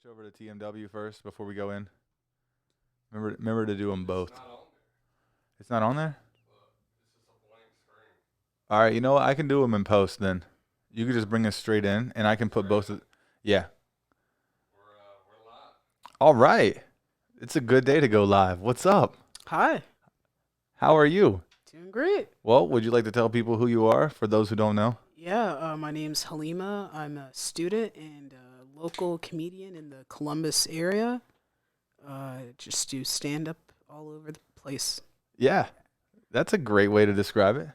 switch over to TMW first before we go in? Remember to do them both. It's not on there? All right, you know what? I can do them in post then. You can just bring us straight in, and I can put both of. Yeah. All right. It's a good day to go live. What's up? Hi, How are you? doing great. Well, would you like to tell people who you are for those who don't know? Yeah, my name's Halima. I'm a student and a local comedian in the Columbus area. Just do stand up all over the place. Yeah, that's a great way to describe it.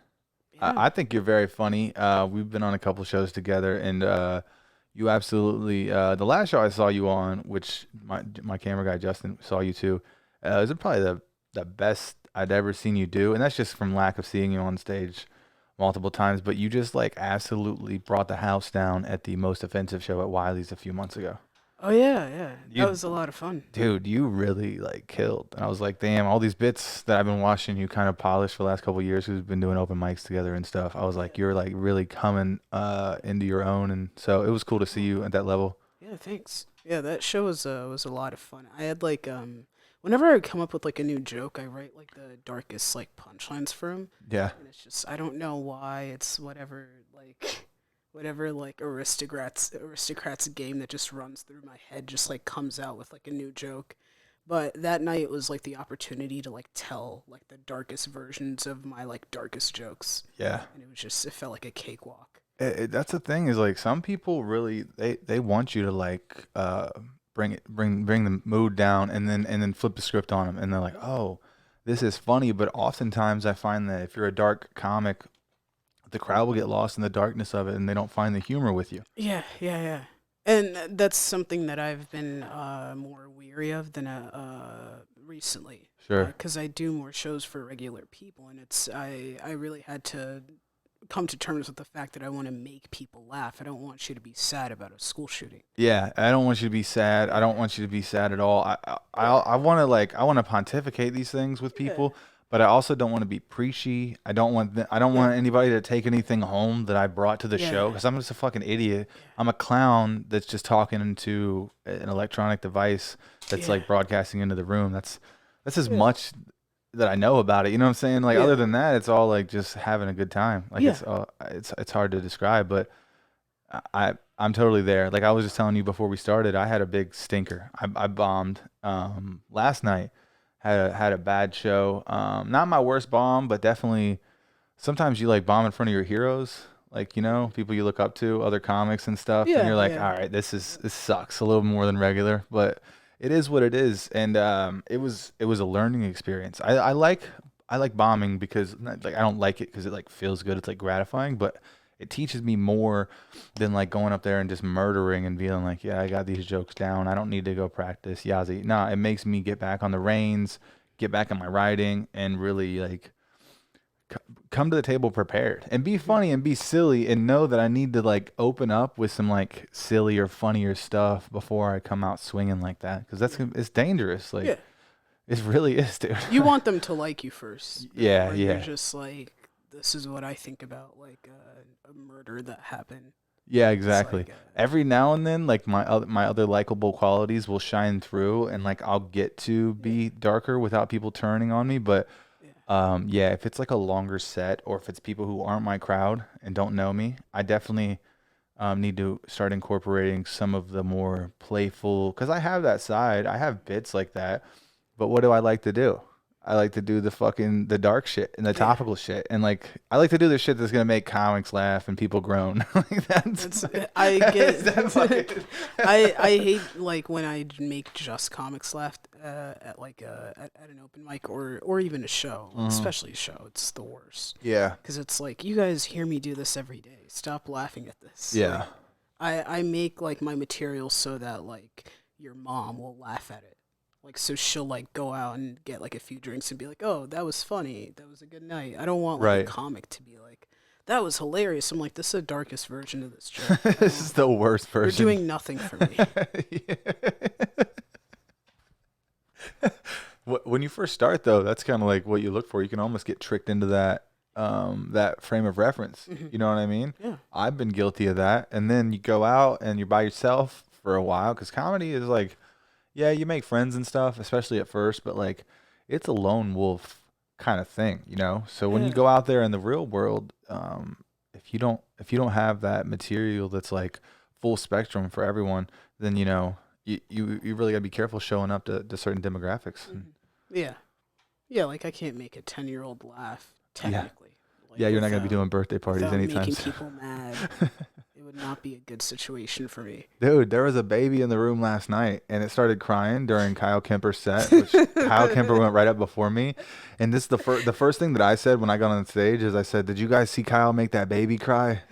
Yeah. I think you're very funny. We've been on a couple shows together, and you absolutely. The last show I saw you on, which my camera guy Justin saw you too, is probably the best I'd ever seen you do, and that's just from lack of seeing you on stage multiple times. But you just like absolutely brought the house down at the most offensive show at Wiley's a few months ago. Oh yeah, yeah. That You was a lot of fun. Dude, you really like killed. And I was like, damn, all these bits that I've been watching you kind of polish for the last couple of years, who's been doing open mics together and stuff. I was like, you're like really coming into your own, and so it was cool to see you at that level. Yeah, thanks. Yeah, that show was a lot of fun. I had whenever I come up with like a new joke, I write like the darkest like punchlines for him, Yeah. and it's just I don't know why it's whatever like aristocrats game that just runs through my head just like comes out with like a new joke. But that night was like the opportunity to like tell like the darkest versions of my like darkest jokes, Yeah. and it felt like a cakewalk. That's the thing is like some people really they want you to like bring the mood down and then flip the script on them and they're like, "Oh, this is funny," but oftentimes I find that if you're a dark comic, the crowd will get lost in the darkness of it and they don't find the humor with you. Yeah, yeah, yeah. And that's something that I've been more weary of than recently. Sure. Because I do more shows for regular people, and I really had to come to terms with the fact that I want to make people laugh. I don't want you to be sad about a school shooting. Yeah, I don't want you to be sad. I don't want you to be sad at all. I want to like I want to pontificate these things with Yeah, people, but I also don't want to be preachy. I don't yeah, want anybody to take anything home that I brought to the show yeah, because I'm just a fucking idiot. yeah, I'm a clown that's just talking into an electronic device that's yeah, like broadcasting into the room. That's as yeah, much that I know about it. You know what I'm saying? Like other yeah, than that, it's all like just having a good time. Like yeah. it's hard to describe, but I'm totally there. Like I was just telling you before we started, I had a big stinker. I bombed last night. Had a bad show. Not my worst bomb, but definitely sometimes you like bomb in front of your heroes, like people you look up to, other comics and stuff, and Yeah, you're like, yeah, all right, this sucks a little more than regular, but it is what it is, and it was a learning experience. I like bombing because like I don't like it because it like feels good. It's like gratifying, but it teaches me more than like going up there and just murdering and feeling like, yeah, I got these jokes down. I don't need to go practice. Yazzie. Nah, it makes me get back on the reins, get back on my writing, and really like come to the table prepared and be mm, funny and be silly and know that I need to like open up with some like silly or funnier stuff before I come out swinging like that because yeah, it's dangerous. Like yeah. it really is, dude. You want them to like you first Yeah, before you're yeah. just like, this is what I think about like a murder that happened. Yeah, It's exactly. like, Every now and then, like my other likable qualities will shine through, and like I'll get to yeah, be darker without people turning on me. But yeah, yeah, if it's like a longer set, or if it's people who aren't my crowd and don't know me, I definitely need to start incorporating some of the more playful, because I have that side. I have bits like that, but what do I like to do? I like to do the dark shit and the yeah. topical shit, and like I like to do the shit that's gonna make comics laugh and people groan. Like that's That's I get. that fucking I hate like when I make just comics laugh at like at an open mic or even a show, Mhm. especially a show. It's the worst Yeah, because it's like you guys hear me do this every day. Stop laughing at this. yeah, Like I make like my material so that like your mom will laugh at it. Like so she'll like go out and get like a few drinks and be like, "Oh, that was funny. That was a good night." I don't want like a right. comic to be like, "That was hilarious." I'm like, "This is the darkest version of this joke." I This is don't. the worst You're version. doing nothing for me. When you first start though, that's kind of like what you look for. You can almost get tricked into that frame of reference. Hmm. You know what I mean? Yeah. I've been guilty of that. And then you go out and you're by yourself for a while because comedy is like, yeah, you make friends and stuff, especially at first, but like it's a lone wolf kind of thing, you know? So when you Yeah. go out there in the real world, if you don't have that material that's like full spectrum for everyone, then you really gotta be careful showing up to certain demographics. Hmm. Yeah. Yeah, like I can't make a 10-year-old laugh Yeah. technically, like Yeah, you're not gonna be doing birthday parties without anytime making soon. people mad. It would not be a good situation for me. Dude, there was a baby in the room last night and it started crying during Kyle Kemper's set, which Kyle Kemper went right up before me. And this is the first thing that I said when I got on stage is I said, "Did you guys see Kyle make that baby cry?"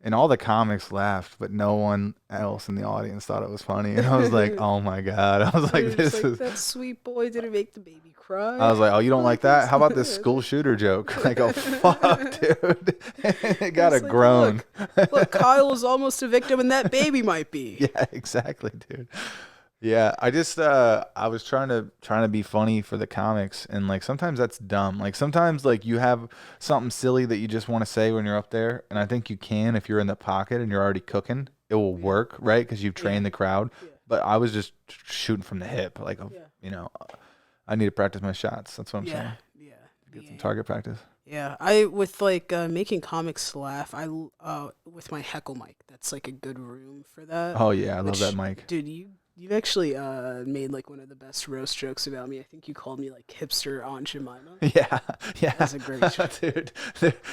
And all the comics laughed, but no one else in the audience thought it was funny. And I was like, "Oh my God." I was like, They're just "This like is." that sweet boy didn't make the baby I cry. was like, "Oh, you don't like Like that? it's, How about this school shooter joke?" Like, "Oh fuck, dude." It got a it's like, groan. look, Kyle was almost a victim, and that baby might be. Yeah, exactly, dude. Yeah, I just I was trying to be funny for the comics and like sometimes that's dumb. Like sometimes like you have something silly that you just want to say when you're up there and I think you can if you're in the pocket and you're already cooking. It will Yeah, work, right? Cuz you've yeah, trained the crowd. yeah, But I was just shooting from the hip like yeah, you know, I need to practice my shots. That's what I'm yeah, saying. yeah. Get The some aim. target practice. Yeah, I with like making comics laugh. With my heckle mic, that's like a good room for that. Oh yeah, I love that Which, mic. dude, you've actually made like one of the best roast jokes about me. I think you called me like hipster Aunt Jemima. Yeah, yeah, That's a great joke. dude.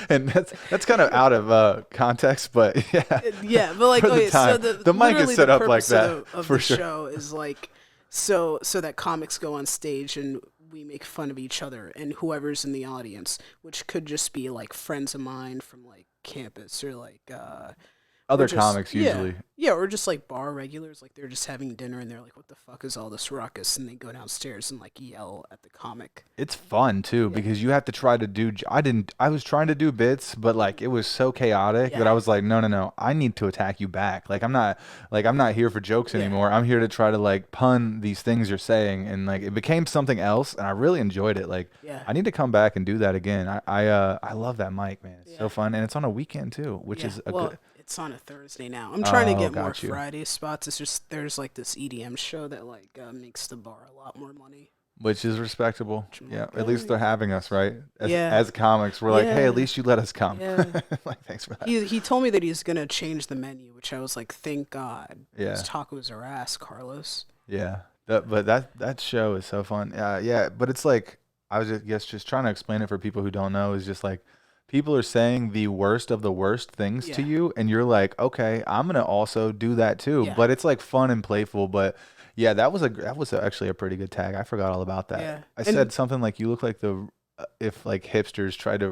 And that's kind of out of context, but yeah, Yeah, but like for the okay, so time, the the mic is literally the set up like purpose that of for the sure. show is like so that comics go on stage and we make fun of each other and whoever's in the audience, which could just be like friends of mine from like campus or like or Other just comics usually. or just like bar regulars, like they're just having dinner and they're like, "What the fuck is all this ruckus?" And they go downstairs and like yell at the comic. It's fun too Yeah, because you have to try to do. I was trying to do bits, but like it was so chaotic that yeah, I was like, no, no, no. I need to attack you back. Like I'm not here for jokes yeah, anymore. I'm here to try to like pun these things you're saying, and like it became something else, and I really enjoyed it. Like yeah, I need to come back and do that again. I love that mic, man. It's so yeah. fun, and it's on a weekend too, which Yeah, is a well, good. it's on a Thursday now. I'm trying to Oh, get more got you. Friday spots. It's just there's like this EDM show that like makes the bar a lot more money. Which is respectable. Which I'm Yeah, like, at least they're having us, right? As yeah, as comics, we're like, hey, at yeah, least you let us come. yeah. Like, thanks for that. He told me that he's gonna change the menu, which I was like, thank God. Those Yeah, tacos are ass, Carlos. yeah. But that show is so fun. Yeah. But it's like I was just guess just trying to explain it for people who don't know is just like people are saying the worst of the worst things to Yeah, you, and you're like, okay, I'm gonna also do that too. yeah, But it's like fun and playful. But yeah, actually a pretty good tag. I forgot all about that. yeah, I and said something like you look like the if like hipsters try to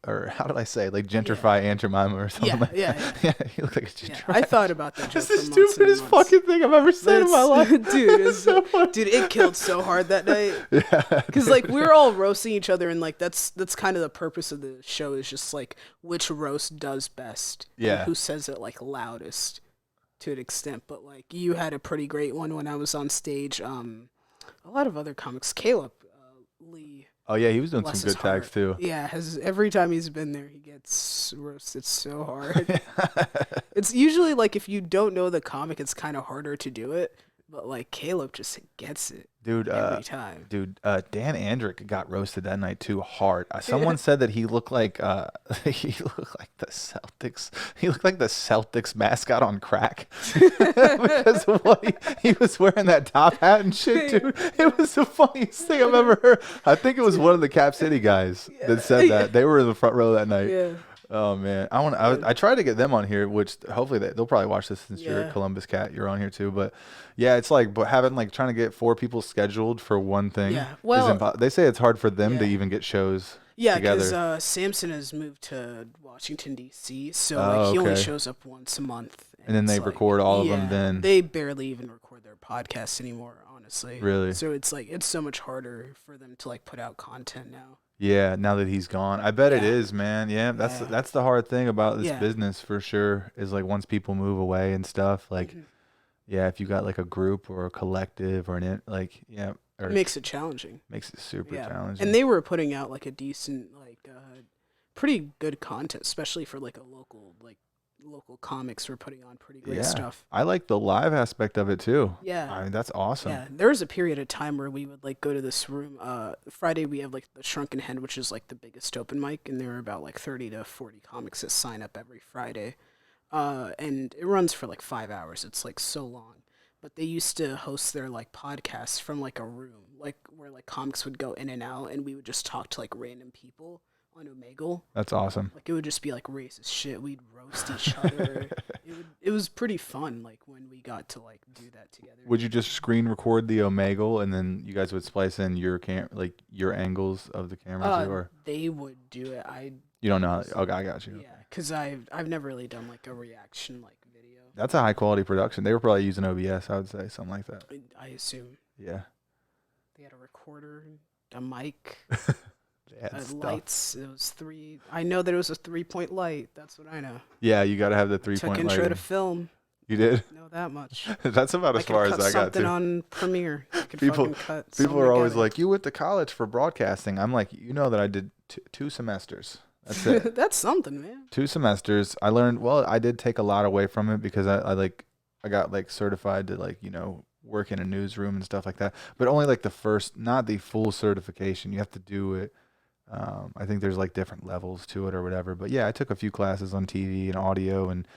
or how did I say like yeah, gentrify Aunt Jemima or something yeah, like yeah, yeah. yeah, you look like a Yeah, I gentrifier. thought about that That's joke the for months and stupidest months. fucking thing I've ever said in my That's life. dude, It's is so funny. dude, it killed so hard that night. Yeah, Cause like we were all roasting each other, and like that's kind of the purpose of the show is just like which roast does best and yeah. who says it like loudest to an extent. But like you had a pretty great one when I was on stage. A lot of other comics, Caleb Lee, Oh yeah, he was doing some bless his good tags heart, too. yeah, has every time he's been there, he gets roasted so hard. It's usually like if you don't know the comic, it's kind of harder to do it. But like Caleb just gets it Dude, every time. Dan Andrick got roasted that night too hard. Yeah. Someone said that he looked like he looked like the Celtics. He looked like the Celtics mascot on crack because of what he was wearing that top hat and shit, dude. It was the funniest thing I've ever heard. I think it was one of the Cap City guys that said Yeah. that. They were in the front row that night. Yeah. Oh man, I tried to get them on here, which hopefully they'll probably watch this since you're a Yeah. Columbus cat. You're on here too, but yeah, it's like but having like trying to get four people scheduled for one thing. Yeah. Is Well, they say it's hard for them to yeah. even get shows Yeah, because together. Samson has moved to Washington D.C., so like Oh, he only okay. shows up once a month, And then it's they like record all of them. yeah, Then they barely even record their podcasts anymore, honestly. really, So it's like it's so much harder for them to like put out content now. yeah. Now that he's gone, I bet it Yeah, is, man. Yeah, yeah, that's the hard thing about this yeah. business for sure. Is like once people move away and stuff, like Hmm. yeah, if you got like a group or a collective or like yeah, It or makes it challenging. makes it super Yeah, challenging. and they were putting out like a decent, like pretty good content, especially for like a local like local comics were putting on pretty great Yeah. stuff. I like the live aspect of it too. Yeah. I mean, that's awesome. Yeah, there was a period of time where we would like go to this room. Friday we have like the Shrunken Hen, which is like the biggest open mic, and there are about like 30 to 40 comics that sign up every Friday. And it runs for like 5 hours. It's like so long. But they used to host their like podcasts from like a room, like where like comics would go in and out, and we would just talk to like random people on Omegle. That's awesome. Like it would just be like racist shit. We'd roast each other. It was pretty fun. Like when we got to like do that together. Would you just screen record the Omegle and then you guys would splice in your like your angles of the cameras, or They would do it. you don't know? Okay, I got you. Yeah, because I've never really done like a reaction like video. That's a high quality production. They were probably using OBS, I would say, something like that. I assume Yeah. they had a recorder, a mic, They had stuff. lights. It was three. I know that it was a 3-point light. That's what I know. Yeah, you got to have the Took 3-point intro lighting. to film. You did? Know that much. That's about as I could far as cut I got something to. on Premiere. I could People- fucking cut People something are always together. like, "You went to college for broadcasting." I'm like, "You know that I did 2 semesters. That's it. That's something, man. 2 semesters. I learned. Well, I did take a lot away from it because I got like certified to like work in a newsroom and stuff like that. But only like the first, not the full certification. You have to do it. I think there's like different levels to it or whatever. But yeah, I took a few classes on TV and audio and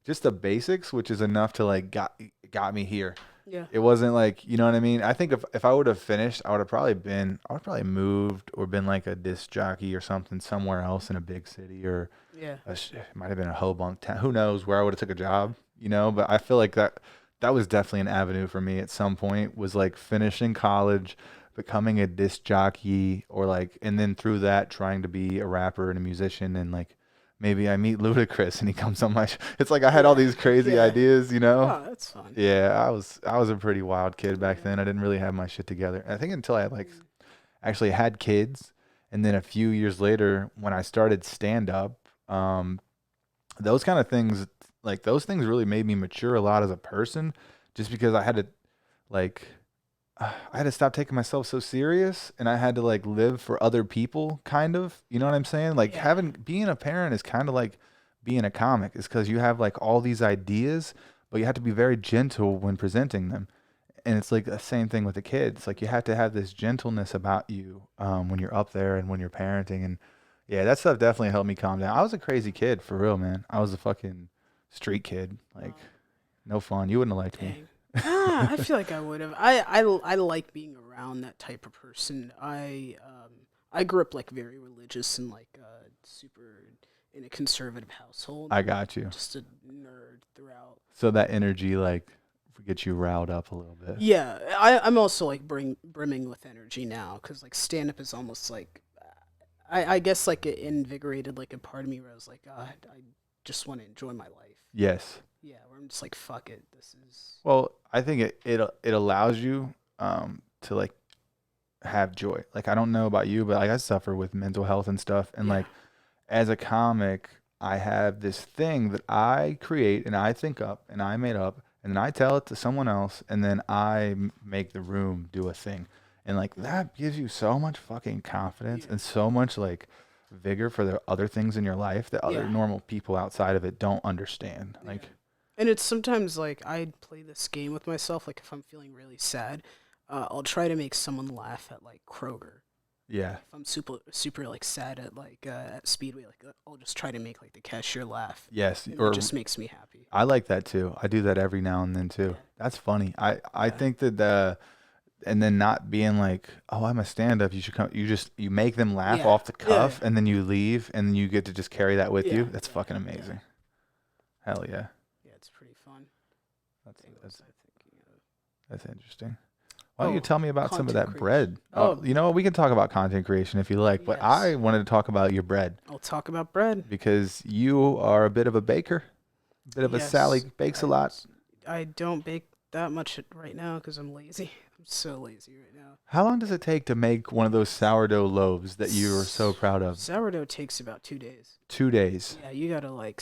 just the basics, which is enough to like got me here. Yeah. It wasn't like, you know what I mean? I think if I would have finished, I would have probably moved or been like a disc jockey or something somewhere else in a big city, or Yeah. it might have been a Hobunk town. Who knows where I would have took a job, But I feel like that was definitely an avenue for me at some point, was like finishing college, becoming a disc jockey, or like, and then through that trying to be a rapper and a musician, and like maybe I meet Ludacris and he comes on my it's like I had all these crazy Yeah. ideas, Oh, that's fun. Yeah, I was a pretty wild kid back then. I didn't really have my shit together. I think until I like actually had kids, and then a few years later when I started stand up, those kind of things, like those things really made me mature a lot as a person, just because I had to like I had to stop taking myself so serious, and I had to like live for other people, kind of. You know what I'm saying? Like Yeah. being a parent is kind of like being a comic, is because you have like all these ideas, but you have to be very gentle when presenting them. And it's like the same thing with the kids. Like you have to have this gentleness about you when you're up there and when you're parenting. And yeah, that stuff definitely helped me calm down. I was a crazy kid for real, man. I was a fucking street kid. Like no fun. You wouldn't have liked me. Dang. I feel like I would have. I like being around that type of person. I grew up like very religious and like super in a conservative household. I got you. Just a nerd throughout. So that energy like gets you riled up a little bit. Yeah, I'm also like brimming with energy now, because like stand up is almost like I guess like it invigorated like a part of me where I was like, I just want to enjoy my life. Yes. Yeah, where I'm just like, fuck it, this is. Well, I think it allows you to like have joy. Like I don't know about you, but like I suffer with mental health and stuff, and Yeah. like as a comic, I have this thing that I create and I think up and I made up, and then I tell it to someone else, and then I make the room do a thing, and like that gives you so much fucking confidence and so much like vigor for the other things in your life that other Yeah. normal people outside of it don't understand. Like. And it's sometimes like I play this game with myself. Like if I'm feeling really sad, I'll try to make someone laugh at like Kroger. Yeah. If I'm super like sad at like at Speedway, like I'll just try to make like the cashier laugh. Yes. And Or it just makes me happy. I like that too. I do that every now and then too. That's funny. I think that and then not being like, oh, I'm a stand-up. You should come. You make them laugh Yeah. off the cuff, Yeah. and then you leave, and then you get to just carry that with you. Yeah. That's fucking amazing. Hell yeah. Yeah, it's pretty fun. That's What was I thinking of? that's interesting. Why don't you Oh, tell me about some of content that creation. bread? Oh. You know what? We can talk about content creation if you like, but Yes. I wanted to talk about your bread I'll talk about bread. because you are a bit of a baker, a bit of a Yes, Sally bakes a lot. I don't bake that much right now because I'm lazy. I'm so lazy right now. How long does it take to make one of those sourdough loaves that you are so proud of? Sourdough takes about 2 days. 2 days. Yeah, you gotta like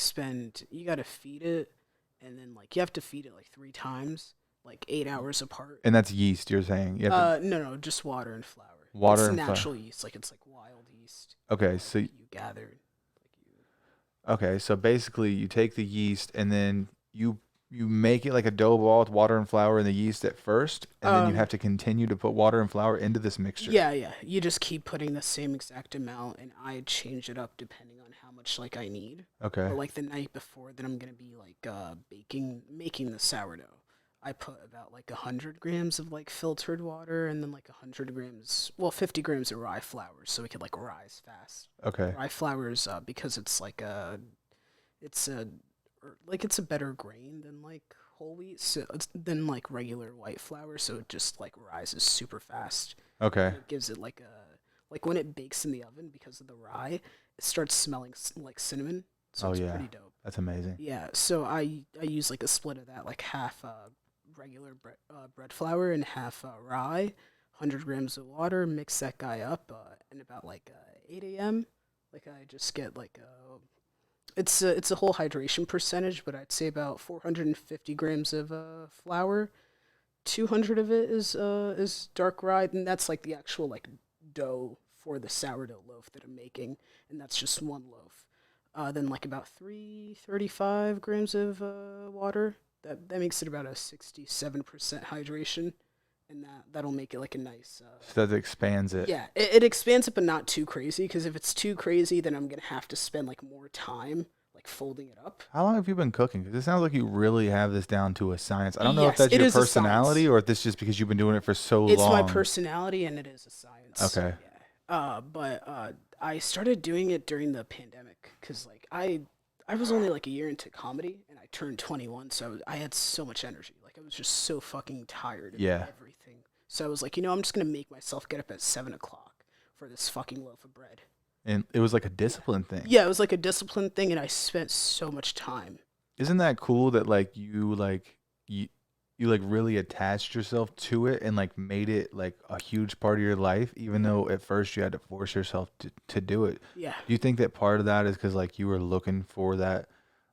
you gotta feed it, and then like you have to feed it like 3 times, like 8 hours apart. And that's yeast, you're saying? You have No, just water and flour. Water it's and flour. natural yeast, like it's like wild yeast okay, so you gathered. Like you, Okay, so basically you take the yeast and then you make it like a dough ball with water and flour and the yeast at first, and then you have Um, to continue to put water and flour into this mixture. yeah, yeah. You just keep putting the same exact amount, and I change it up depending on how much like I need. Okay. But like the night before that, I'm gonna be like making the sourdough. I put about like 100 grams of like filtered water, and then like 100 grams, well, 50 grams of rye flour, so we could like rise fast. Okay. Rye flour is because it's a it's a better grain than like whole wheat, so it's than like regular white flour, so it just like rises super fast, Okay. and it gives it like a like when it bakes in the oven because of the rye, it starts smelling like cinnamon, so Oh it's yeah. pretty dope. That's amazing. Yeah, so I use like a split of that, like half regular bread flour and half rye, 100 grams of water, mix that guy up, and about like 8 a.m. Like I just get like it's a whole hydration percentage, but I'd say about 450 grams of flour. 200 of it is dark rye, and that's like the actual like dough for the sourdough loaf that I'm making, and that's just one loaf. Then like about 335 grams of water. That makes it about a 67% hydration, and that'll make it like a nice. So that expands it. Yeah, it expands it, but not too crazy. Because if it's too crazy, then I'm gonna have to spend like more time like folding it up. How long have you been cooking? 'Cause it sounds like you really have this down to a science. I don't know if Yes, that's it your is a personality science. or if this just because you've been doing it for so It's my long. personality, and it is a science. Okay. Yeah. But I started doing it during the pandemic because like I was only like a year into comedy, and I turned 21, so I had so much energy. Like I was just so fucking tired of Yeah. everything. So I was like, I'm just gonna make myself get up at 7 o'clock for this fucking loaf of bread. And it was like a Yeah. discipline thing. Yeah, it was like a discipline thing, and I spent so much time. Isn't that cool that you like really attached yourself to it and like made it like a huge part of your life, even Yeah. though at first you had to force yourself to do it. Yeah. Do you think that part of that is because like you were looking for that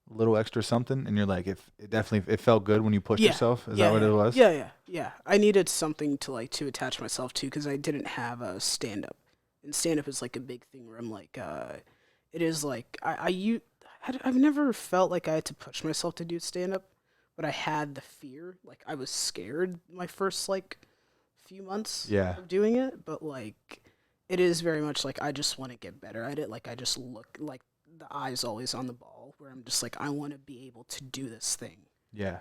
little extra something and you're like, if it definitely it felt good when you pushed Yeah. yourself? Is that Yeah, what it yeah, was? yeah, yeah, yeah. I needed something to like to attach myself to because I didn't have a stand up, and stand up is like a big thing where I'm like, it is like I've never felt like I had to push myself to do stand up, but I had the fear, like I was scared my first like few months Yeah. of doing it, but like it is very much like I just want to get better at it. Like I just look like the eyes always on the ball, where I'm just like I want to be able to do this thing. Yeah.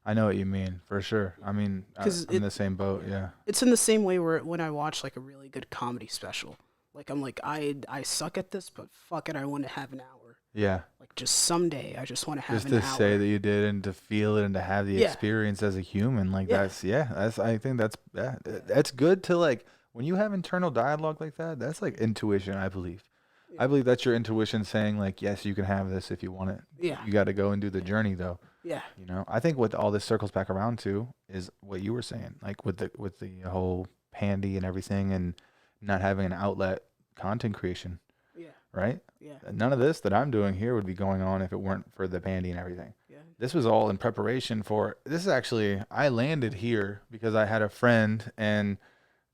I know what you mean for sure. I mean, Because I'm in the same boat. yeah, Yeah. it's in the same way where when I watch like a really good comedy special, like I'm like I suck at this, but fuck it, I want to have an hour. Yeah. Like just someday, I just want to have Just an to say that hour. you did and to feel it and to have the Yeah, experience as a human, like yeah, that's I think that's yeah, that's good to like when you have internal dialogue like that, that's like intuition, I believe. yeah, I believe that's your intuition saying like, yes, you can have this if you want it. yeah, You got to go and do the journey though. yeah, You know, I think what all this circles back around to is what you were saying, like with the whole pandy and everything and not having an outlet, content creation, yeah, right? yeah, None of this that I'm doing here would be going on if it weren't for the pandy and everything. yeah. This was all in preparation for this is actually I landed here because I had a friend and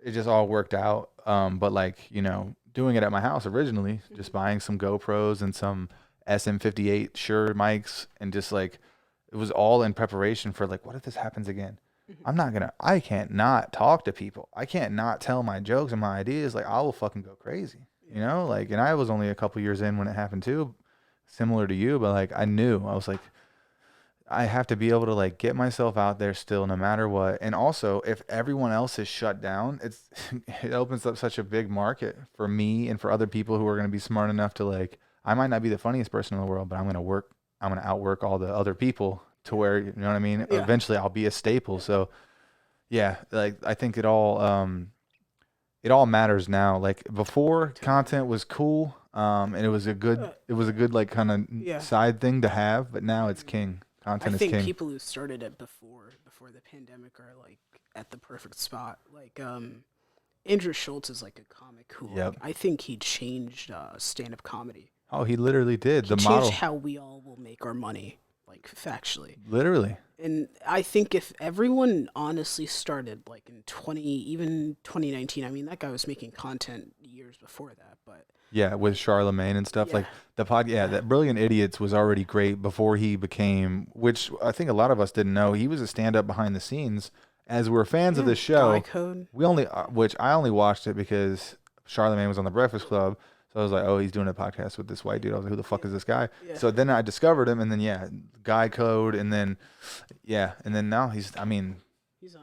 it just all worked out. But like, you know, doing it at my house originally, just Mhm. buying some GoPros and some SM58 Shure mics and just like it was all in preparation for like, what if this happens again? Mhm. I can't not talk to people. I can't not tell my jokes and my ideas. Like I will fucking go crazy, you Yeah, know? Like, and I was only a couple years in when it happened too, similar to you, but like I knew I was like, I have to be able to like get myself out there still no matter what. And also, if everyone else is shut down, it's it opens up such a big market for me and for other people who are going to be smart enough to like I might not be the funniest person in the world, but I'm going to outwork all the other people to yeah, where, you know what I mean? yeah, Eventually I'll be a staple. yeah, So, yeah, like I think it all matters now. Like before totally. content was cool and Uh, it was a good like kind of yeah. side thing to have, but now it's Mhm. king. I Content is think king. people who started it before the pandemic are like at the perfect spot. Like Andrew Schultz is like a comic who like Yep. I think he changed stand up comedy. Oh, he literally did. He The changed model. how we all will make our money, like factually. Literally. And I think if everyone honestly started like in 20, even 2019, I mean that guy was making content years before that, but Yeah, with Charlemagne and stuff Yeah, like yeah, yeah, that Brilliant Idiots was already great before he became, which I think a lot of us didn't know. He was a stand-up behind the scenes. As we're fans of yeah. this Guy show, Code. we only, which I only watched it because Charlemagne was on the Breakfast Club. So I was like, oh, he's doing a podcast with this white dude. I was like, who the Yeah, fuck is this guy? yeah. So then I discovered him, and then yeah, Guy Code, and then yeah, and then now he's. I mean, He's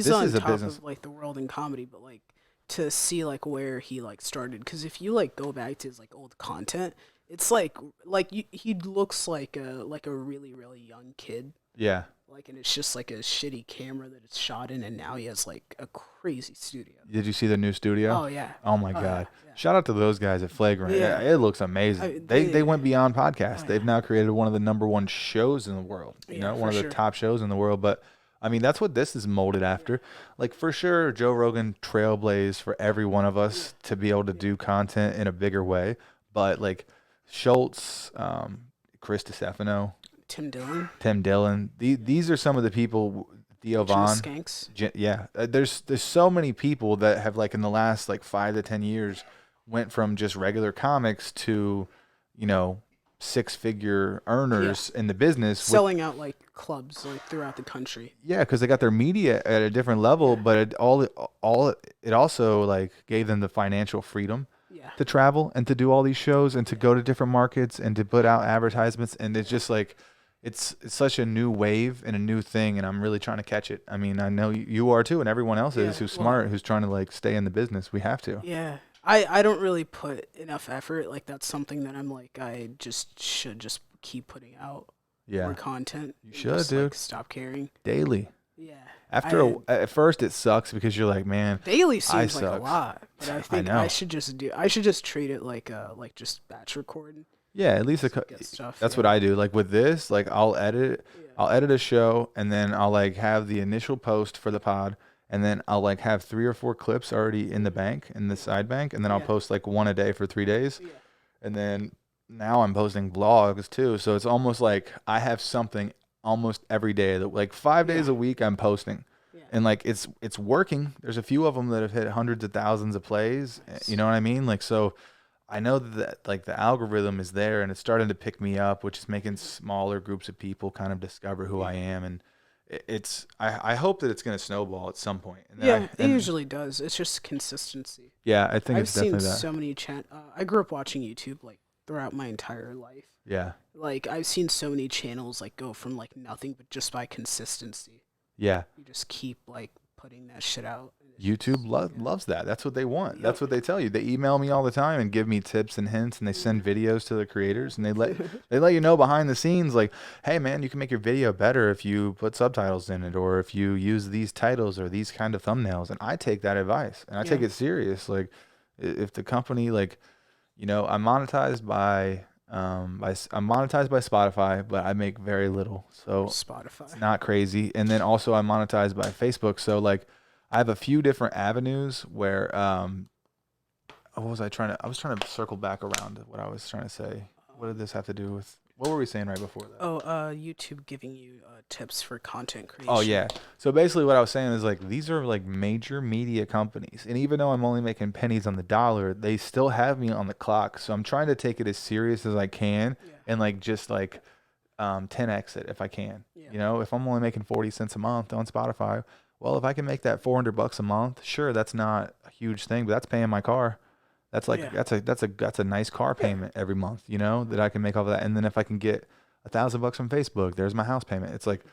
this on is a top business. of like the world in comedy, but like to see like where he like started, because if you like go back to his like old content, it's he looks like a really young kid, Yeah. like, and it's just like a shitty camera that it's shot in, and now he has like a crazy studio. Did you see the new studio? Oh yeah, Oh my oh yeah, God. Shout out to those guys at Flagrant. yeah. Yeah, it looks I amazing. mean, They they, went beyond podcasts. oh They've yeah, now created one of the number one shows in the world, yeah, one for of the sure. top shows in the world. But I mean, that's what this is molded Yeah, after. Like for sure, Joe Rogan trailblazed for every one of yeah, us to be able to yeah. do content in a bigger way. But like Schultz, Chris DiStefano, Tim Dillon, Tim Dillon, yeah. these are some of the people, Theo Rich and the Vaughn. Skanks. Yeah, there's so many people that have like in the last like 5 to 10 years went from just regular comics to, you know, six-figure Yeah, earners in the business with selling out like clubs like throughout the country. yeah, because they got their media at a different level, Yeah, but it also like gave them the financial freedom yeah, to travel and to do all these shows and to go to different markets and to put out advertisements, and it's just like it's such a new wave and a new thing, and I'm really trying to catch it. I mean, I know you are too, and everyone else is yeah. who's Well, smart, who's trying to like stay in the business. We have to. yeah. I don't really put enough effort. Like that's something that I'm like I just should just keep putting out more Yeah, content you and should, just like dude. stop caring. Daily. Yeah. After I at first it sucks because you're like, man, Daily I seems like a sucks. lot, but I I think know. I should just treat it like just batch recording. Yeah, at least Just get stuff. that's Yeah. what I do. Like with this, like Yeah. I'll edit a show, and then I'll like have the initial post for the pod, and then I'll like have 3 or 4 clips already in the bank, in the side bank, and then I'll Yeah. post like one a day for 3 days. Yeah. And then now I'm posting vlogs too. So it's almost like I have something almost every day that like 5 days Yeah. a week I'm posting. Yeah. And like it's working. There's a few of them that have hit hundreds of thousands of plays. You Nice. know what I mean? Like so I know that like the algorithm is there and it's starting to pick me up, which is making smaller groups of people kind of discover who Yeah. I am, and I hope that it's going to snowball at some point. And then Yeah, I it and usually does. It's just consistency. yeah, I think I've it's seen definitely that. so many I grew up watching YouTube like throughout my entire life. Yeah. Like I've seen so many channels like go from like nothing, but just by consistency. Yeah. You just keep like putting that shit out. And it's YouTube just, yeah. loves that. That's what they want. Yep. That's what they tell you. They email me all the time and give me tips and hints, and they Yeah. send videos to the creators, and they let you know behind the scenes, like, hey man, you can make your video better if you put subtitles in it, or if you use these titles or these kind of thumbnails. And I take that advice and I Yeah. take it serious. Like, if the company, like, I'm monetized I'm monetized by Spotify, but I make very little, so Spotify. it's not crazy. And then also I'm monetized by Facebook, so like I have a few different avenues where what was I was trying to circle back around to what I was trying to say. What did this have to do with what were we saying right before that? Oh, YouTube giving you tips for content Oh creation. yeah. So basically what I was saying is like these are like major media companies. And even though I'm only making pennies on the dollar, they still have me on the clock. So I'm trying to take it as serious as I can Yeah. and like just like 10x it if I can. Yeah. If I'm only making 40 cents a month on Spotify, well, if I can make that $400 a month, sure, that's not a huge thing, but that's paying my car. That's like Yeah. that's a nice car payment every month, that I can make off of that. And then if I can get $1,000 from Facebook, there's my house payment. It's like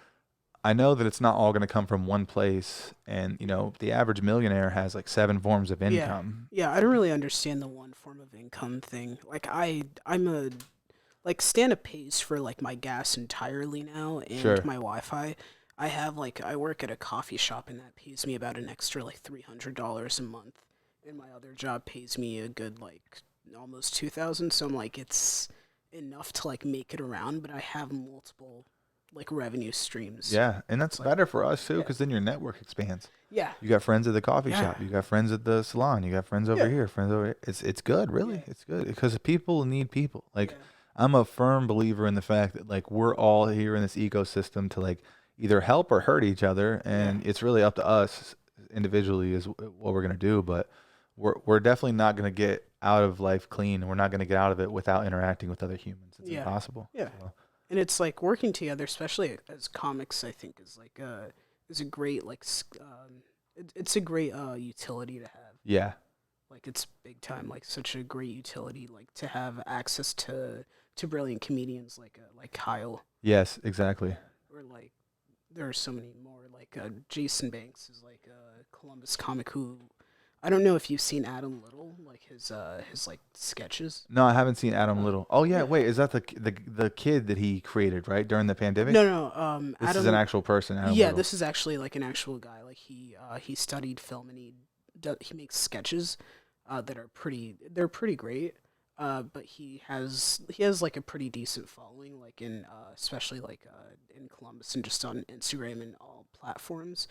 I know that it's not all going to come from one place, and the average millionaire has like 7 forms of Yeah. income. Yeah, I don't really understand the one form of income thing. Like I'm a like stand up pays for like my gas entirely now and Sure. my Wi-Fi. I work at a coffee shop and that pays me about an extra like $300 a month, and my other job pays me a good like almost 2,000. So I'm like it's enough to like make it around, but I have multiple like revenue streams. Yeah, and that's Like better for us too, yeah, because then your network expands. yeah, You got friends at the coffee yeah, shop. You got friends at the salon. You got friends over yeah, here. Friends over here. It's good, really. yeah, It's good because people need people. Like yeah, I'm a firm believer in the fact that like we're all here in this ecosystem to like either help or hurt each other, yeah, and it's really up to us individually is what we're gonna do. But we're definitely not gonna get out of life clean. We're not gonna get out of it without interacting with other humans. It's Yeah, impossible. yeah, So, and it's like working together, especially as comics. I think is a great it's a great utility to have. yeah. Like it's big time, like such a great utility, like to have access to brilliant comedians like Kyle. Yes, exactly. Or like there are so many more. Like Jason Banks is like a Columbus comic who I don't know if you've seen Adam Little, like his like sketches. No, I haven't seen Adam Little. Oh yeah, Yeah. wait, is that the kid that he created right during the pandemic? No, no. This is an Adam. actual person, Adam Yeah, Little. this is actually like an actual guy. Like he studied film and he makes sketches, that are pretty great. But he has like a pretty decent following, like in especially like in Columbus and just on Instagram and all platforms.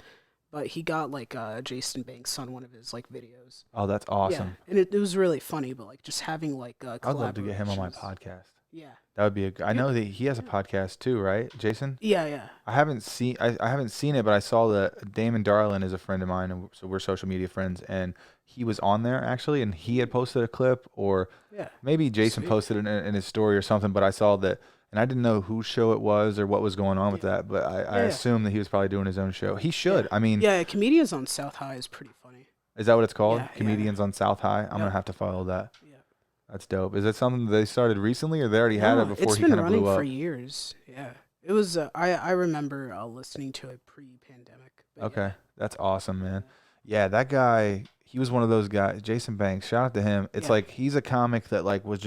But he got like Jason Banks on one of his like videos. Oh, that's Yeah, awesome. and it was really funny. But like just having like I'd love to get him on my collaborations. podcast. Yeah, That would be I yeah, know that he has a yeah, podcast too, right, Jason? yeah, yeah. I haven't seen it, but I saw that Damon Darlin is a friend of mine, and so we're social media friends, and he was on there actually, and he had posted a clip, or Yeah. maybe Jason Sweet. posted it in his story or something, but I saw that, and I didn't know whose show it was or what was going on with Yeah. that, but I Yeah. assumed that he was probably doing his own show. He Yeah. should. I mean, Yeah. Comedians on South High is pretty funny. is that what it's called? Yeah. Yeah. Comedians on South High? I'm gonna Yep. have to follow that. Yeah. That's dope. Is that something that they started recently, or they already had it No, before it's he been kind of running blew for up? years. Yeah. It was. I remember listening to it pre-pandemic. But Okay, that's awesome, man. Yeah. Yeah, that guy, he was one of those guys. Jason Banks, shout out to him. It's Yeah. like he's a comic that like he was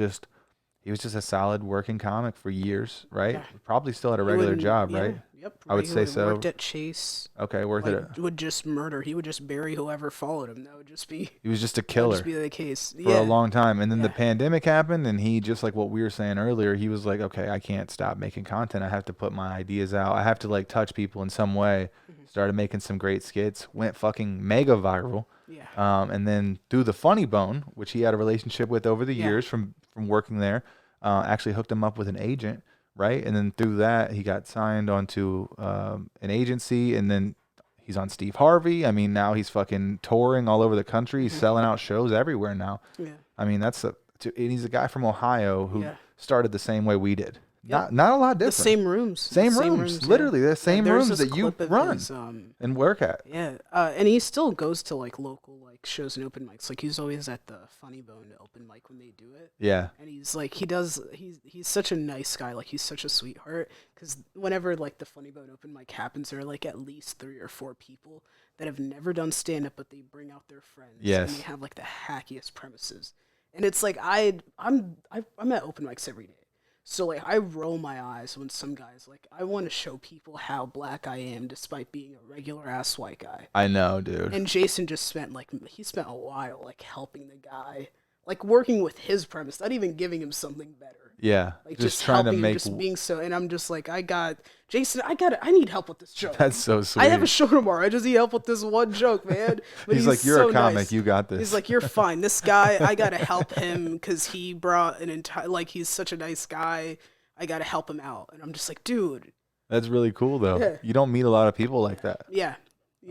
just a solid working comic for years, right? Yeah. Probably still had a He regular wouldn't- job, yeah, right? Yep. I would say Regular, so. worked at Chase. Okay, worth Like it. would just murder. He would just bury whoever followed him. That would just be. He was just a That would killer just be the case. for Yeah. a long time, and then the Yeah. pandemic happened, and he just like what we were saying earlier, he was like, okay, I can't stop making content. I have to put my ideas out. I have to like touch people in some way. Mhm. Started making some great skits, went fucking mega viral. Yeah. And then through the Funny Bone, which he had a relationship with over the Yeah. years from working there, actually hooked him up with an agent, right? And then through that, he got signed onto an agency, and then he's on Steve Harvey. I mean, now he's fucking touring all over the country. He's Mhm. selling out shows everywhere now. Yeah. I mean, and he's a guy from Ohio who Yeah. started the same way we did. Yep. Not a lot The different. same rooms. Same rooms, Yeah. literally the same There's rooms this that you clip of run his, and work at. Yeah, and he still goes to like local like shows and open mics. Like he's always at the Funny Bone open mic when they do it. Yeah. And he's like he's such a nice guy. Like he's such a sweetheart. Because whenever like the Funny Bone open mic happens, there are like at least 3 or 4 people that have never done stand up, but they bring out their friends. Yes. And they have like the hackiest premises. And it's like I'm at open mics every day. So like I roll my eyes when some guys like I want to show people how black I am despite being a regular ass white guy. I know, dude. And Jason just spent a while like helping the guy, like working with his premise, not even giving him something better. Yeah. Like Just trying to helping him, make just being so. And I'm just like, I need help with this joke. That's so sweet. I have a show tomorrow. I just need help with this one joke, man. But He's like, you're so a comic. nice. You got this. He's like, you're fine. This guy, I gotta help him because he brought an entire. Like, he's such a nice guy. I gotta help him out. And I'm just like, dude. That's really cool, though. Yeah. You don't meet a lot of people like that. Yeah.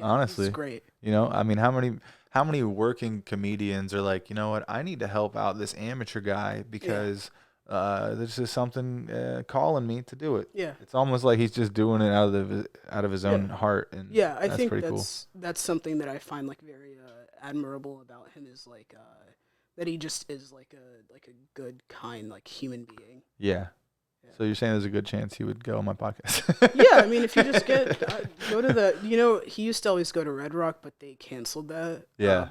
Honestly. it's great. You know, I mean, how many working comedians are like, you know what? I need to help out this amateur guy because this is something calling me to do it. Yeah. It's almost like he's just doing it out of his own heart, and Yeah, I that's think pretty that's something that I find like very admirable about him is like that he just is like a good kind like human being. Yeah. Yeah. So you're saying there's a good chance he would go on my podcast? Yeah, I mean if you just go to the he used to always go to Red Rock, but they canceled that. Yeah.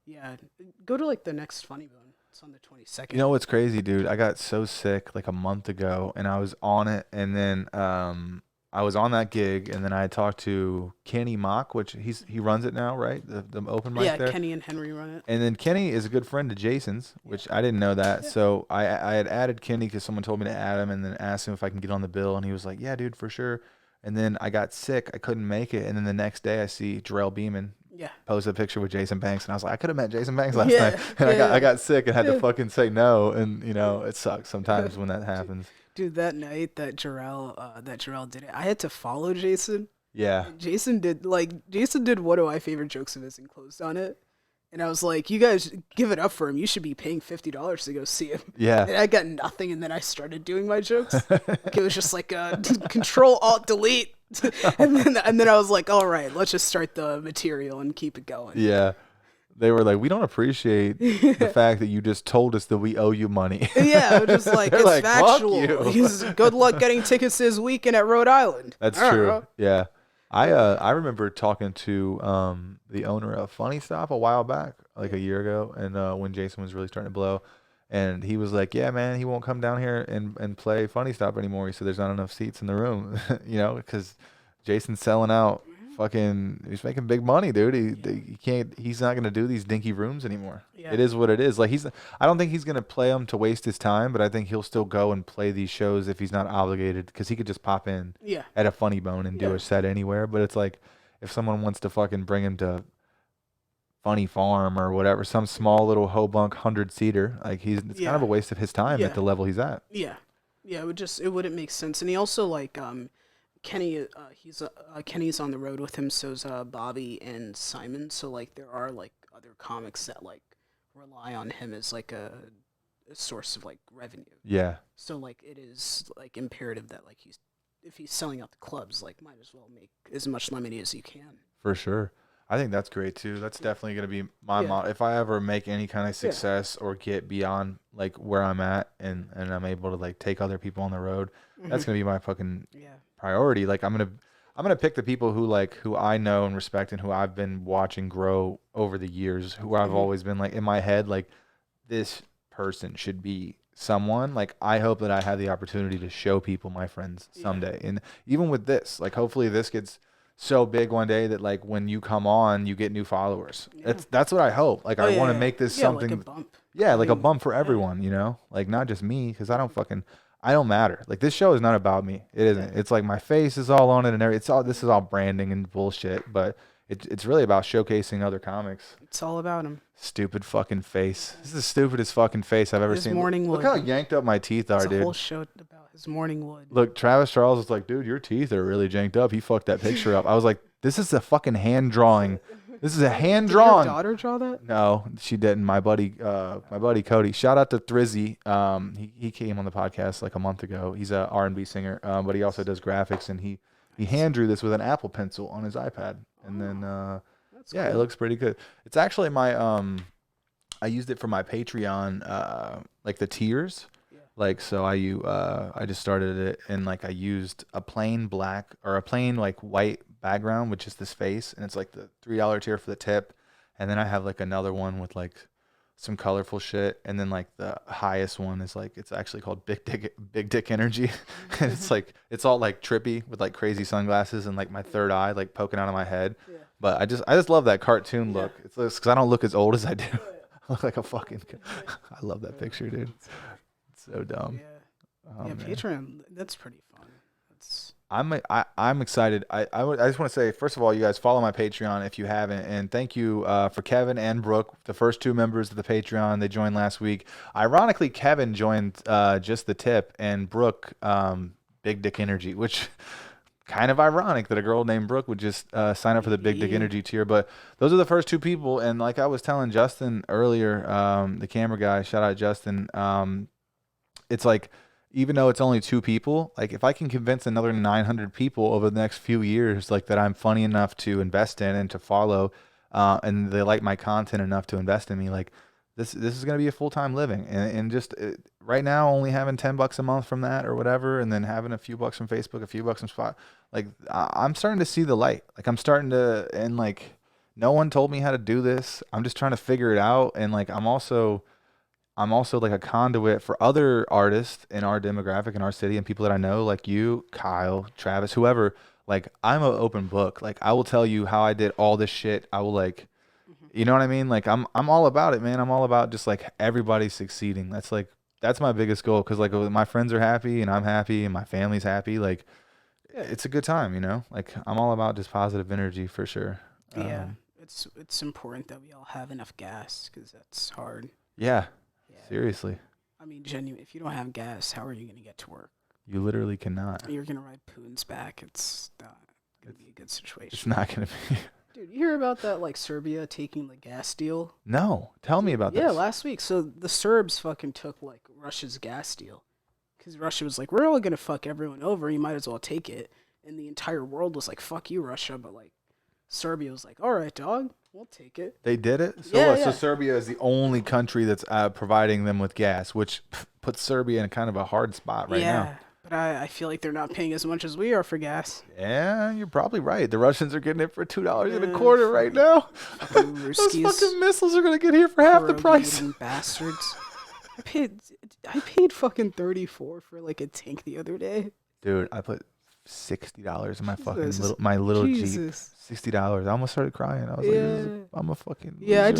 Yeah, go to like the next Funny Bone. It's on the 22nd. You know what's crazy, dude? I got so sick like a month ago, and I was on it, and then I was on that gig, and then I talked to Kenny Mock, which he runs it now, right? The open mic there. Kenny and Henry run it. And then Kenny is a good friend to Jason's, which I didn't know that. Yeah. So I had added Kenny because someone told me to add him, and then asked him if I can get on the bill, and he was like, "Yeah, dude, for sure." And then I got sick, I couldn't make it, and then the next day I see Jarrell Beeman Yeah. post a picture with Jason Banks, and I was like, I could have met Jason Banks last Yeah, night, and yeah. I got sick and had to fucking say no, and you know it sucks sometimes when that happens. Dude, that night that Jarrell did it, I had to follow Jason. Yeah, Jason did one of my favorite jokes of his and closed on it. And I was like, you guys give it up for him. You should be paying $50 to go see him. Yeah. And I got nothing, and then I started doing my jokes. Like it was just like Control Alt Delete, and then I was like, all right, let's just start the material and keep it going. Yeah. They were like, we don't appreciate the fact that you just told us that we owe you money. Yeah, I was just like, They're it's like, fuck factual. you. He's good luck getting tickets this weekend at Rhode Island. That's I don't true. know. Yeah. I remember talking to the owner of Funny Stop a while back, like a year ago, and when Jason was really starting to blow, and he was like, "Yeah, man, he won't come down here and play Funny Stop anymore." He said, "There's not enough seats in the room," because Jason's selling out. Fucking, he's making big money, dude. He can't. He's not gonna do these dinky rooms anymore. Yeah. It is what it is. Like I don't think he's gonna play them to waste his time, but I think he'll still go and play these shows if he's not obligated, because he could just pop in Yeah. at a Funny Bone and do Yeah. a set anywhere. But it's like if someone wants to fucking bring him to Funny Farm or whatever, some small little Hobunk 100-seater, like it's kind of a waste of his time Yeah. at the level he's at. Yeah. Yeah. It wouldn't make sense. And he also like Kenny. Kenny's on the road with him. So's Bobby and Simon. So like there are like other comics that like rely on him as like a source of like revenue. Yeah. So like it is like imperative that like if he's selling out the clubs, like might as well make as much money as you can. For sure. I think that's great too. That's definitely going to be my model. If I ever make any kind of success or get beyond like where I'm at and I'm able to like take other people on the road, that's going to be my fucking priority. Like I'm going to pick the people who I know and respect and who I've been watching grow over the years, who I've always been like in my head, like this person should be someone. Like I hope that I have the opportunity to show people, my friends, someday. And even with this, like hopefully this gets so big one day that like when you come on you get new followers. That's what I hope. Like I want to make this something like a bump. A bump for everyone, like not just me, because I don't matter. Like this show is not about me. It isn't. It's like my face is all on it and everything. This is all branding and bullshit, but it's really about showcasing other comics. It's all about him. Stupid fucking face. This is the stupidest fucking face I've ever seen. Look how yanked up my teeth are, dude. It's a whole show about his morning wood. Look, Travis Charles was like, dude, your teeth are really janked up. He fucked that picture up. I was like, this is a fucking hand drawing. This is a hand drawing. Did your daughter draw that? No, she didn't. My buddy Cody. Shout out to Thrizzy. He came on the podcast like a month ago. He's a R&B singer, but he also does graphics, and he hand drew this with an Apple Pencil on his iPad, and then cool. It looks pretty good. It's actually my I used it for my Patreon, like the tiers. Like, so I just started it, and like I used a plain black or a plain like white background with just this face, and it's like the $3 tier for the tip, and then I have like another one with like some colorful shit, and then like the highest one is like, it's actually called Big Dick Energy, and it's like it's all like trippy with like crazy sunglasses and like my third eye like poking out of my head. But I just love that cartoon look. It's because I don't look as old as I do. I look like a fucking. I love that picture, dude. It's so dumb. Patreon. That's pretty fun. I'm excited. I just want to say, first of all, you guys follow my Patreon if you haven't, and thank you for Kevin and Brooke, the first two members of the Patreon. They joined last week. Ironically, Kevin joined just the tip, and Brooke Big Dick Energy, which kind of ironic that a girl named Brooke would just sign up for the Big Dick Energy tier. But those are the first two people, and like I was telling Justin earlier, the camera guy, shout out Justin. It's like, even though it's only two people, like if I can convince another 900 people over the next few years, like that I'm funny enough to invest in and to follow, and they like my content enough to invest in me, like this is going to be a full-time living. And just right now, only having $10 a month from that or whatever, and then having a few bucks from Facebook, a few bucks from Spot, like I'm starting to see the light. Like I'm starting to, and like no one told me how to do this. I'm just trying to figure it out. And like I'm also like a conduit for other artists in our demographic in our city and people that I know, like you, Kyle, Travis, whoever. Like I'm an open book. Like I will tell you how I did all this shit. I will like, you know what I mean? Like I'm all about it, man. I'm all about just like everybody succeeding. That's my biggest goal. Cause like my friends are happy and I'm happy and my family's happy. Like it's a good time, Like I'm all about just positive energy for sure. It's important that we all have enough gas, cause that's hard. Yeah. Seriously. I mean, genuinely, if you don't have gas, how are you going to get to work? You literally cannot. You're going to ride Putin's back. It's not going to be a good situation. It's not going to be. Dude, you hear about that, like, Serbia taking the gas deal? No, tell me about Yeah, this. last week. So the Serbs fucking took, like, Russia's gas deal. Because Russia was like, we're all gonna fuck everyone over, you might as well take it. And the entire world was like, fuck you, Russia. But, like, Serbia was like, all right, dog, we'll take it. They did it. So Yeah, what? So yeah. Serbia is the only country that's providing them with gas, which puts Serbia in kind of a hard spot right now. Yeah. But I feel like they're not paying as much as we are for gas. Yeah, you're probably right. The Russians are getting it for $2 and a Yeah, quarter right now. fucking Those Ruskies. fucking missiles are gonna get here for half the price. Corrugated bastards. I paid fucking 34 for like a tank the other day. Dude, I put $60 in my fucking Jesus. little Jeep. Jesus. $60. I almost started crying. I was like, I'm a fucking Yeah, loser.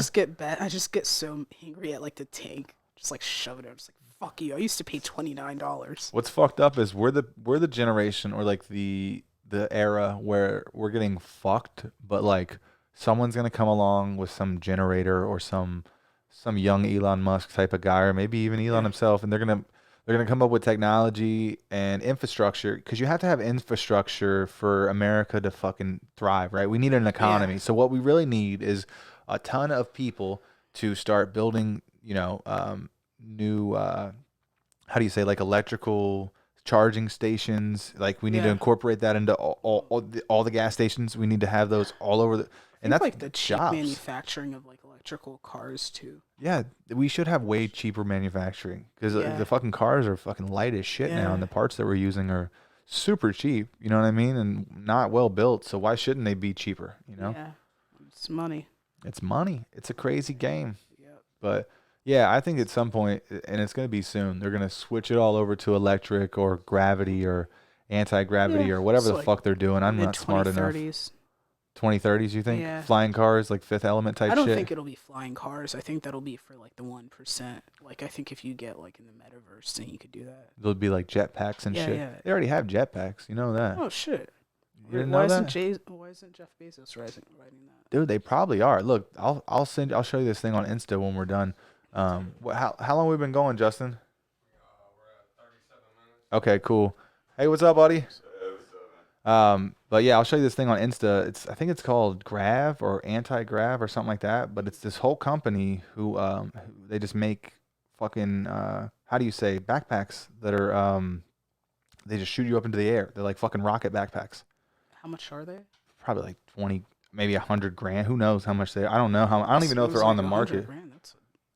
I just get so angry at like the tank. Just like shove it out. Just like fuck you. I used to pay $29. What's fucked up is we're the generation or like the era where we're getting fucked, but like someone's gonna come along with some generator or some young Elon Musk type of guy, or maybe even Elon himself, and they're gonna come up with technology and infrastructure because you have to have infrastructure for America to fucking thrive, right? We need an economy. So what we really need is a ton of people to start building, new how do you say, like electrical charging stations. Like we need to Yeah. incorporate that into all the gas stations. We need to have those all over and I that's think like the cheap jobs. manufacturing of like electrical cars too. Yeah, we should have way cheaper manufacturing because Yeah. the fucking cars are fucking light as shit now, Yeah. and the parts that we're using are super cheap. You know what I mean? And not well built. So why shouldn't they be cheaper? You know, Yeah. It's money. it's money. It's a crazy game. Yep. But yeah, I think at some point, and it's going to be soon, they're going to switch it all over to electric or gravity or anti-gravity Yeah, or whatever it's the like fuck they're doing. I'm Mid not smart enough. 2030s. 2030s, you think? Yeah. Flying cars, like Fifth Element type I don't shit? think it'll be flying cars. I think that'll be for like the 1%. Like I think if you get like in the metaverse, then you could do that. There'll be like jetpacks and Yeah, shit. yeah. They already have jetpacks. You know that. Oh shit. You didn't know that? Why isn't Jeff Bezos writing that? Dude, they probably are. Look, I'll show you this thing on Insta when we're done. How long we been going, Justin? We're at 37 minutes. Okay, cool. Hey, what's up, buddy? But yeah, I'll show you this thing on Insta. I think it's called Grav or Anti-Grav or something like that. But it's this whole company who they just make fucking how do you say, backpacks that are they just shoot you up into the air. They're like fucking rocket backpacks. How much are they? Probably like 20, maybe $100,000. Who knows how much they? I don't know how. I don't even know if they're on the market. That's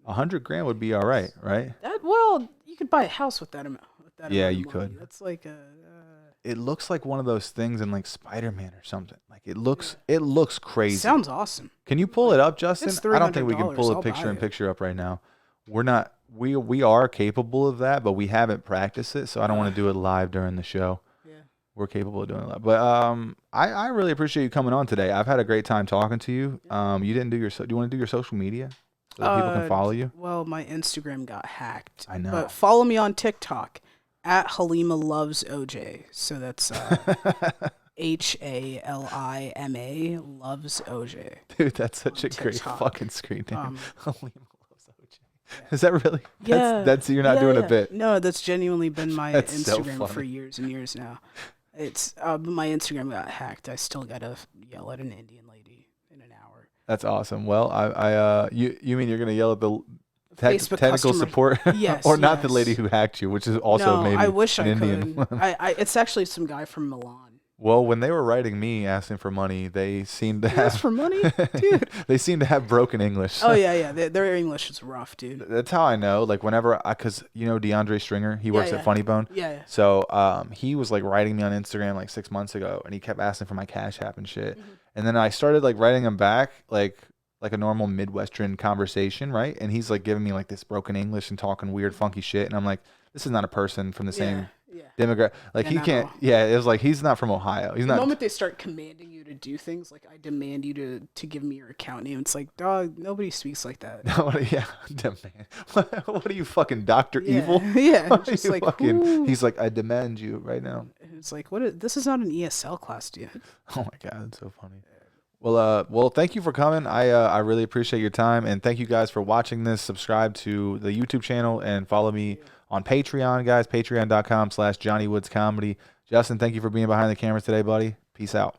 $100,000 would be all right, right? well, you could buy a house with that amount. Yeah, amount of you money. could. That's like a. It looks like one of those things in like Spider-Man or something. Like it looks crazy. Sounds awesome. Can you pull it up, Justin? It's I don't think we can $300. pull a I'll buy picture in it. picture up right now. We're not. We are capable of that, but we haven't practiced it, so I don't want to do it live during the show. Yeah. We're capable of doing it live. But I really appreciate you coming on today. I've had a great time talking to you. You didn't do your. Do you want to do your social media so that people can follow you? Well, my Instagram got hacked. I know. But follow me on TikTok at Halima Loves OJ. So that's HALIMA loves OJ. Dude, that's such on a great TikTok. fucking screen name. Um, Halima loves OJ. Is that really? Yeah. That's you're not doing a bit. No, that's genuinely been my That's so Instagram for funny. years and years now. It's my Instagram got hacked. I still gotta yell at an Indian lady in an hour. That's awesome. Well, you mean you're gonna yell at the Facebook technical customer- support, Yes, or not the yes. lady who hacked you, which is also no, maybe I wish an I Indian. could. It's actually some guy from Milan. Well, when they were writing me asking for money, they seemed to That's have for money, dude. they seemed to have broken English. Oh yeah. Their English is rough, dude. That's how I know. Like whenever because DeAndre Stringer, he works yeah. at Funny Bone. Yeah. So he was like writing me on Instagram like 6 months ago, and he kept asking for my Cash App and shit. Mm-hmm. And then I started like writing him back like a normal Midwestern conversation, right? And he's like giving me like this broken English and talking weird, funky shit, and I'm like, this is not a person from the same Yeah. demographic. Like Yeah, he no, can't. no. Yeah, it was like he's not from Ohio. He's The not. moment they start commanding you to do things, like I demand you to give me your account name, it's like, dog, nobody speaks like that. Yeah, demand. What are you fucking Doctor Yeah. Evil? Yeah, What are just you like, fucking, who? he's like, I demand you right now. It's like, this is not an ESL class, dude. Oh my god, that's so funny. Well, thank you for coming. I really appreciate your time, and thank you guys for watching this. Subscribe to the YouTube channel and follow me on Patreon, guys. Patreon.com/JohnnyWoodsComedy. Justin, thank you for being behind the camera today, buddy. Peace out.